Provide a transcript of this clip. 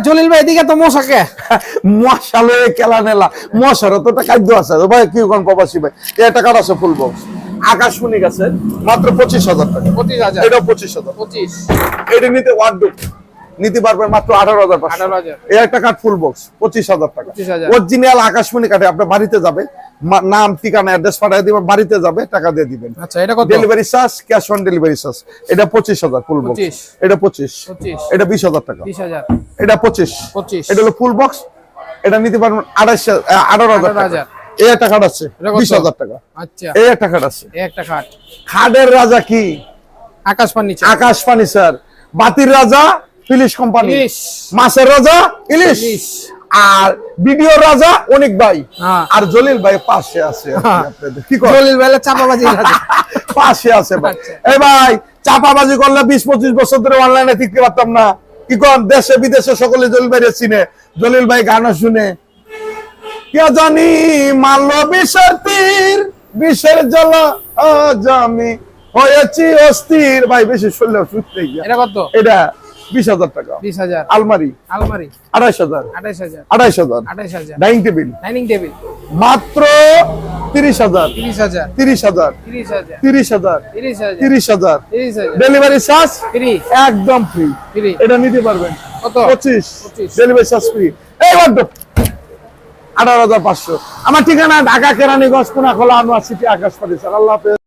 জলিল ভাই এদিকে তো মশাকে মশালে কেলা নেলা মশার তো একটা খাদ্য আছে ভাই কি কোন প্রবাসী ভাই এটা কাট আছে ফুল বক্স আকাশমণি আছে মাত্র 25,000 টাকা 25,000 এটা 25,000 25 এটা নিতে ওয়ার্ডরোব নিতে পারবেন মাত্র 18,500 18,000 এই একটা কাট ফুল বক্স 25,000 টাকা 25,000 অরিজিনাল আকাশমণি কাটে আপনার বাড়িতে যাবে নাম ঠিকানা অ্যাড্রেস পাঠিয়ে দিবেন বাড়িতে যাবে টাকা দিয়ে দিবেন আচ্ছা এটা কত delivery charge cash on delivery charge এটা 25,000 ফুল বক্স 25 এটা 25 25 এটা 20,000 টাকা 20,000 এটা 25 25 এটা হলো ফুল বক্স এটা নিতে পারবেন 18,000 টাকা এই একটা কাট আছে 20,000 টাকা আচ্ছা এই একটা কাট আছে এই একটা খাট খাটের রাজা কি আকাশ ফার্নিচার আকাশ ফার্নিচার বাতির রাজা ফিলিশ কোম্পানি ইলিশ মাছের রাজা ইলিশ ইলিশ আর ভিডিও রাজা অনেক ভাই হ্যাঁ। আর জলিল ভাই পাশে আছে আপনাদের কি করে জলিল ভাই চাপাবাজি পাশে আছে ভাই আচ্ছা। এই ভাই চাপাবাজি করলে 20-25 বছর ধরে অনলাইনে টিকতে পারতাম না কি কোন দেশে বিদেশে সকলে জলিল ভাই চিনে জলিল ভাই গান শুনে কে জানি মাল্য বিষতীর বিষের জল আজ আমি হয়েছি অস্থির ভাই বেশি শুনলে সুস্থ এটা কত এটা 20,000 টাকা 20,000 আলমারি আলমারি 28,000 28,000 28,000 28,000 ডাইনিং টেবিল ডাইনিং টেবিল মাত্র 30,000 30,000 30,000 30,000 30,000 30,000 30,000 30,000 ডেলিভারি চার্জ ফ্রি একদম ফ্রি ফ্রি এটা নিতে পারবেন কত 25 ডেলিভারি চার্জ ফ্রি এই বন্ধ 18,500 আমার ঠিকানা ঢাকা কেরানীগঞ্জ কোনাখোলা আনোয়ার সিটি আকাশ ফার্নিচার আল্লাহ হাফেজ।